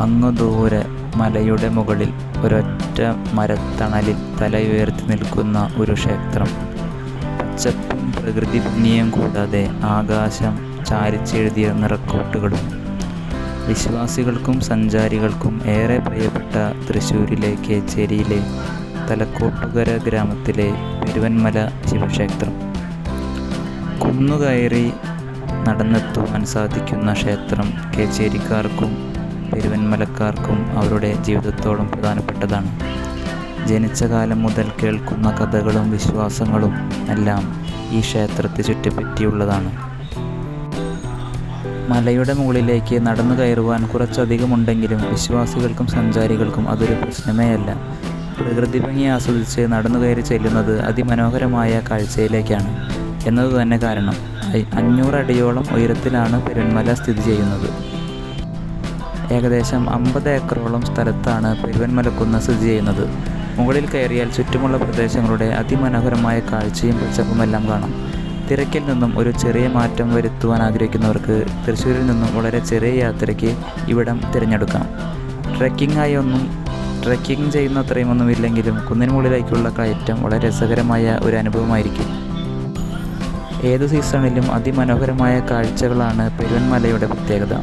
അങ്ങു ദൂരെ മലയുടെ മുകളിൽ ഒരൊറ്റ മരത്തണലിൽ തലയുയർത്തി നിൽക്കുന്ന ഒരു ക്ഷേത്രം. പച്ചപ്പും പ്രകൃതി ഭംഗിയും കൂടാതെ ആകാശം ചാരിച്ചെഴുതിയ നിറക്കൂട്ടുകളും. വിശ്വാസികൾക്കും സഞ്ചാരികൾക്കും ഏറെ പ്രിയപ്പെട്ട തൃശ്ശൂരിലെ കേച്ചേരിയിലെ തലക്കോട്ടുകര ഗ്രാമത്തിലെ പെരുവന്മല ശിവക്ഷേത്രം. കുന്നുകയറി നടന്നെത്തുവാൻ സാധിക്കുന്ന ക്ഷേത്രം കേച്ചേരിക്കാർക്കും പെരുവന്മലക്കാർക്കും അവരുടെ ജീവിതത്തോളം പ്രധാനപ്പെട്ടതാണ്. ജനിച്ച കാലം മുതൽ കേൾക്കുന്ന കഥകളും വിശ്വാസങ്ങളും എല്ലാം ഈ ക്ഷേത്രത്തെ ചുറ്റിപ്പറ്റിയുള്ളതാണ്. മലയുടെ മുകളിലേക്ക് നടന്നു കയറുവാൻ കുറച്ചധികമുണ്ടെങ്കിലും വിശ്വാസികൾക്കും സഞ്ചാരികൾക്കും അതൊരു പ്രശ്നമേ അല്ല. പ്രകൃതി ഭംഗി ആസ്വദിച്ച് നടന്നു കയറി ചെല്ലുന്നത് അതിമനോഹരമായ കാഴ്ചയിലേക്കാണ് എന്നത് തന്നെ കാരണം. 500 അടിയോളം ഉയരത്തിലാണ് പെരുവന്മല സ്ഥിതി ചെയ്യുന്നത്. ഏകദേശം 50 ഏക്കറോളം സ്ഥലത്താണ് പെരുവന്മലക്കുന്ന് സ്ഥിതി ചെയ്യുന്നത്. മുകളിൽ കയറിയാൽ ചുറ്റുമുള്ള പ്രദേശങ്ങളുടെ അതിമനോഹരമായ കാഴ്ചയും പച്ചപ്പുമെല്ലാം കാണാം. തിരക്കിൽ നിന്നും ഒരു ചെറിയ മാറ്റം വരുത്തുവാൻ ആഗ്രഹിക്കുന്നവർക്ക് തൃശ്ശൂരിൽ നിന്നും വളരെ ചെറിയ യാത്രയ്ക്ക് ഇവിടം തിരഞ്ഞെടുക്കാം. ട്രെക്കിംഗ് ചെയ്യുന്ന അത്രയുമൊന്നും ഇല്ലെങ്കിലും കുന്നിന് മുകളിലേക്കുള്ള കയറ്റം വളരെ രസകരമായ ഒരു അനുഭവമായിരിക്കും. ഏതു സീസണിലും അതിമനോഹരമായ കാഴ്ചകളാണ് പെരുവന്മലയുടെ പ്രത്യേകത.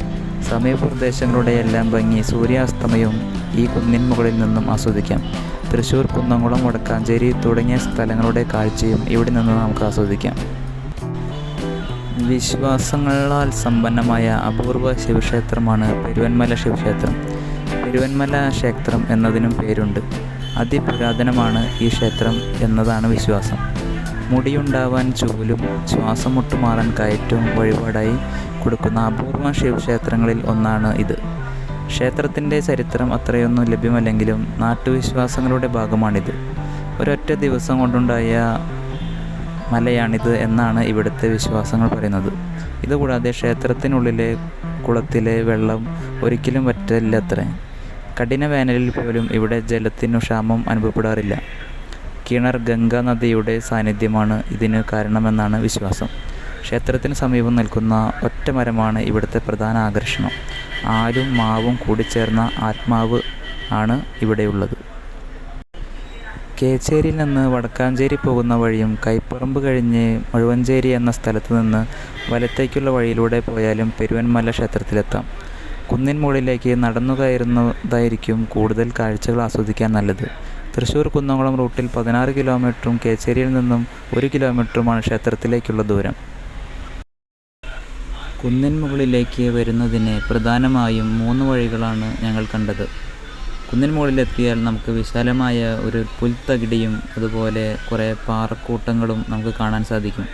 സമീപപ്രദേശങ്ങളുടെ എല്ലാം ഭംഗി സൂര്യാസ്തമയവും ഈ കുന്നിൻ മുകളിൽ നിന്നും ആസ്വദിക്കാം. തൃശ്ശൂർ, കുന്നംകുളം, വടക്കാഞ്ചേരി തുടങ്ങിയ സ്ഥലങ്ങളുടെ കാഴ്ചയും ഇവിടെ നിന്ന് നമുക്ക് ആസ്വദിക്കാം. വിശ്വാസങ്ങളാൽ സമ്പന്നമായ അപൂർവ ശിവക്ഷേത്രമാണ് പെരുവന്മല ശിവക്ഷേത്രം. പെരുവന്മല ക്ഷേത്രം എന്നതിനും പേരുണ്ട്. അതിപുരാതനമാണ് ഈ ക്ഷേത്രം എന്നതാണ് വിശ്വാസം. മുടിയുണ്ടാവാൻ ചൂലും ശ്വാസം മുട്ടുമാറാൻ കയറ്റവും വഴിപാടായി കൊടുക്കുന്ന അപൂർവ ശിവക്ഷേത്രങ്ങളിൽ ഒന്നാണ് ഇത്. ക്ഷേത്രത്തിൻ്റെ ചരിത്രം അത്രയൊന്നും ലഭ്യമല്ലെങ്കിലും നാട്ടുവിശ്വാസങ്ങളുടെ ഭാഗമാണിത്. ഒരൊറ്റ ദിവസം കൊണ്ടുണ്ടായ മലയാണിത് എന്നാണ് ഇവിടുത്തെ വിശ്വാസങ്ങൾ പറയുന്നത്. ഇതുകൂടാതെ ക്ഷേത്രത്തിനുള്ളിലെ കുളത്തിലെ വെള്ളം ഒരിക്കലും വറ്റില്ലത്രേ. കഠിന വേനലിൽ പോലും ഇവിടെ ജലത്തിനു ക്ഷാമം അനുഭവപ്പെടാറില്ല. കിണർ ഗംഗാ നദിയുടെ സാന്നിധ്യമാണ് ഇതിന് കാരണമെന്നാണ് വിശ്വാസം. ക്ഷേത്രത്തിന് സമീപം നിൽക്കുന്ന ഒറ്റ മരമാണ് ഇവിടുത്തെ പ്രധാന ആകർഷണം. ആലും മാവും കൂടിച്ചേർന്ന ആത്മാവ് ആണ് ഇവിടെയുള്ളത്. കേച്ചേരിയിൽ നിന്ന് വടക്കാഞ്ചേരി പോകുന്ന വഴിയും കൈപ്പറമ്പ് കഴിഞ്ഞ് മഴുവഞ്ചേരി എന്ന സ്ഥലത്ത് നിന്ന് വലത്തേക്കുള്ള വഴിയിലൂടെ പോയാലും പെരുവന്മല ക്ഷേത്രത്തിലെത്താം. കുന്നിൻ മുകളിലേക്ക് നടന്നു കയറുന്നതായിരിക്കും കൂടുതൽ കാഴ്ചകൾ ആസ്വദിക്കാൻ നല്ലത്. തൃശ്ശൂർ കുന്നംകുളം റൂട്ടിൽ 16 കിലോമീറ്ററും കേച്ചേരിയിൽ നിന്നും 1 കിലോമീറ്ററുമാണ് ക്ഷേത്രത്തിലേക്കുള്ള ദൂരം. കുന്നിൻ മുകളിലേക്ക് വരുന്നതിന് പ്രധാനമായും 3 വഴികളാണ് ഞങ്ങൾ കണ്ടത്. കുന്നിൻ മുകളിലെത്തിയാൽ നമുക്ക് വിശാലമായ ഒരു പുൽത്തകിടിയും അതുപോലെ കുറേ പാറക്കൂട്ടങ്ങളും നമുക്ക് കാണാൻ സാധിക്കും.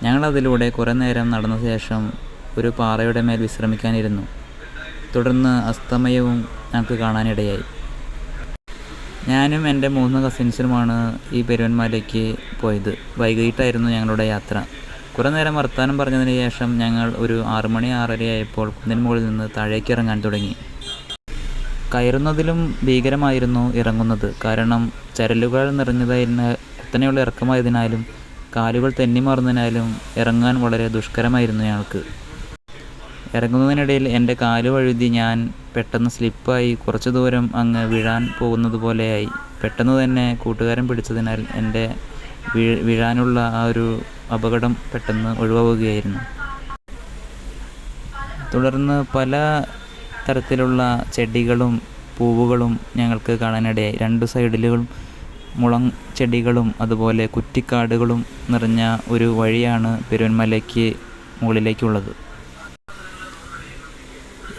ഞങ്ങളതിലൂടെ കുറേ നേരം നടന്ന ശേഷം ഒരു പാറയുടെ മേൽ വിശ്രമിക്കാനിരുന്നു. തുടർന്ന് അസ്തമയവും ഞങ്ങൾക്ക് കാണാനിടയായി. ഞാനും എൻ്റെ 3 കസിൻസുമാണ് ഈ പെരുവന്മലയ്ക്ക് പോയത്. വൈകിട്ടായിരുന്നു ഞങ്ങളുടെ യാത്ര. കുറേ നേരം വർത്തമാനം പറഞ്ഞതിന് ശേഷം ഞങ്ങൾ ഒരു 6 മണി 6:30 ആയപ്പോൾ കുന്നിൻ മുകളിൽ നിന്ന് താഴേക്ക് ഇറങ്ങാൻ തുടങ്ങി. കയറുന്നതിലും ഭീകരമായിരുന്നു ഇറങ്ങുന്നത്. കാരണം ചരലുകൾ നിറഞ്ഞതായതിനാൽ കുത്തനെയുള്ള ഇറക്കമായതിനാലും കാലുകൾ തെന്നിമാറുന്നതിനാലും ഇറങ്ങാൻ വളരെ ദുഷ്കരമായിരുന്നു ഞങ്ങൾക്ക്. ഇറങ്ങുന്നതിനിടയിൽ എൻ്റെ കാല് വഴുതി ഞാൻ പെട്ടെന്ന് സ്ലിപ്പായി കുറച്ച് ദൂരം അങ്ങ് വീഴാൻ പോകുന്നത് പോലെയായി. പെട്ടെന്ന് തന്നെ കൂട്ടുകാരൻ പിടിച്ചതിനാൽ എൻ്റെ വീഴാനുള്ള ആ ഒരു അപകടം പെട്ടെന്ന് ഒഴിവാവുകയായിരുന്നു. തുടർന്ന് പല തരത്തിലുള്ള ചെടികളും പൂവുകളും ഞങ്ങൾക്ക് കാണാനിടയായി. 2 സൈഡിലും മുളം ചെടികളും അതുപോലെ കുറ്റിക്കാടുകളും നിറഞ്ഞ ഒരു വഴിയാണ് പെരുവന്മലയ്ക്ക് മുകളിലേക്കുള്ളത്.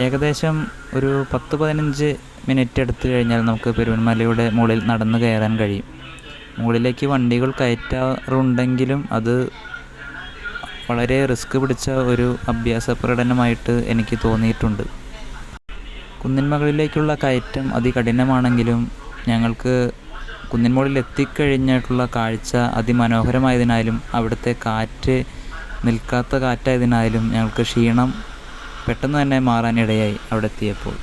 ഏകദേശം ഒരു 10-15 മിനിറ്റ് എടുത്തു കഴിഞ്ഞാൽ നമുക്ക് പെരുവന്മലയുടെ മുകളിൽ നടന്നു കയറാൻ കഴിയും. മുകളിലേക്ക് വണ്ടികൾ കയറ്റാറുണ്ടെങ്കിലും അത് വളരെ റിസ്ക് പിടിച്ച ഒരു അഭ്യാസ പ്രകടനമായിട്ട് എനിക്ക് തോന്നിയിട്ടുണ്ട്. കുന്നിൻ മുകളിലേക്കുള്ള കയറ്റം അതികഠിനമാണെങ്കിലും ഞങ്ങൾക്ക് കുന്നിൻ മുകളിൽ എത്തിക്കഴിഞ്ഞിട്ടുള്ള കാഴ്ച അതിമനോഹരമായതിനാലും അവിടുത്തെ കാറ്റ് നിൽക്കാത്ത കാറ്റായതിനാലും ഞങ്ങൾക്ക് ക്ഷീണം പെട്ടെന്ന് തന്നെ മാറാനിടയായി അവിടെ എത്തിയപ്പോൾ.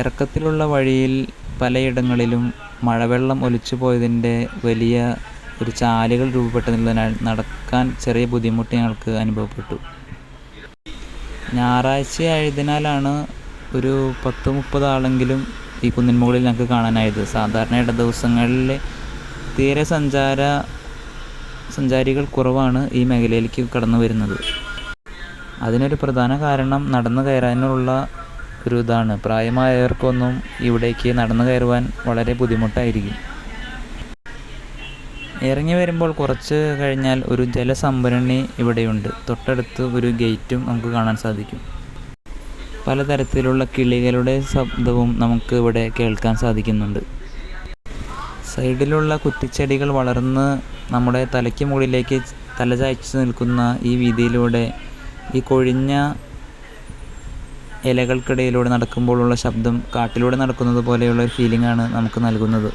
ഇറക്കത്തിലുള്ള വഴിയിൽ പലയിടങ്ങളിലും മഴവെള്ളം ഒലിച്ചു പോയതിൻ്റെ വലിയ ഒരു ചാലുകൾ രൂപപ്പെട്ടതിനാൽ നടക്കാൻ ചെറിയ ബുദ്ധിമുട്ട് ഞങ്ങൾക്ക് അനുഭവപ്പെട്ടു. ഞായറാഴ്ച ആയതിനാലാണ് ഒരു 10-30 ആളെങ്കിലും ഈ കുന്നിൻ മുകളിൽ ഞങ്ങൾക്ക് കാണാനായത്. സാധാരണ ഇട ദിവസങ്ങളിൽ തീരെ സഞ്ചാരികൾ കുറവാണ് ഈ മേഖലയിലേക്ക് കടന്നു വരുന്നത്. അതിനൊരു പ്രധാന കാരണം നടന്നു കയറാനുള്ള ഒരു ഇതാണ്. പ്രായമായവർക്കൊന്നും ഇവിടേക്ക് നടന്നു കയറുവാൻ വളരെ ബുദ്ധിമുട്ടായിരിക്കും. ഇറങ്ങി വരുമ്പോൾ കുറച്ച് കഴിഞ്ഞാൽ ഒരു ജലസംഭരണി ഇവിടെയുണ്ട്. തൊട്ടടുത്ത് ഒരു ഗേറ്റും നമുക്ക് കാണാൻ സാധിക്കും. പലതരത്തിലുള്ള കിളികളുടെ ശബ്ദവും നമുക്ക് ഇവിടെ കേൾക്കാൻ സാധിക്കുന്നുണ്ട്. സൈഡിലുള്ള കുറ്റിച്ചെടികൾ വളർന്ന് നമ്മുടെ തലയ്ക്ക് മുകളിലേക്ക് തലചായ്ച്ച് നിൽക്കുന്ന ഈ വീതിയിലൂടെ ഈ കൊഴിഞ്ഞ ഇലകൾക്കിടയിലൂടെ നടക്കുമ്പോഴുള്ള ശബ്ദം കാട്ടിലൂടെ നടക്കുന്നത് പോലെയുള്ള ഒരു ഫീലിംഗാണ് നമുക്ക് നൽകുന്നത്.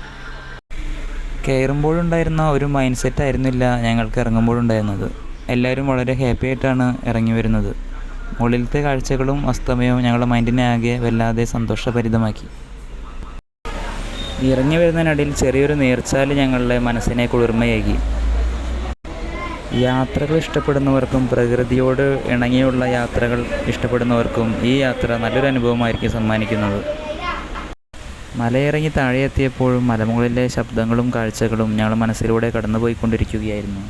കയറുമ്പോഴുണ്ടായിരുന്ന ഒരു മൈൻഡ് സെറ്റ് ആയിരുന്നില്ല ഞങ്ങൾക്ക് ഇറങ്ങുമ്പോഴുണ്ടായിരുന്നത്. എല്ലാവരും വളരെ ഹാപ്പി ആയിട്ടാണ് ഇറങ്ങി വരുന്നത്. മുകളിലത്തെ കാഴ്ചകളും അസ്തമയവും ഞങ്ങളുടെ മൈൻഡിനെ ആകെ വല്ലാതെ സന്തോഷഭരിതമാക്കി. ഇറങ്ങി വരുന്നതിനിടയിൽ ചെറിയൊരു നീർച്ചാൽ ഞങ്ങളുടെ മനസ്സിനെ കുളിർമയേകി. യാത്രകൾ ഇഷ്ടപ്പെടുന്നവർക്കും പ്രകൃതിയോട് ഇണങ്ങിയുള്ള യാത്രകൾ ഇഷ്ടപ്പെടുന്നവർക്കും ഈ യാത്ര നല്ലൊരു അനുഭവമായിരിക്കും സമ്മാനിക്കുന്നത്. മലയിറങ്ങി താഴെ എത്തിയപ്പോഴും മലമുകളിലെ ശബ്ദങ്ങളും കാഴ്ചകളും ഞങ്ങളുടെ മനസ്സിലൂടെ കടന്നുപോയിക്കൊണ്ടിരിക്കുകയായിരുന്നു.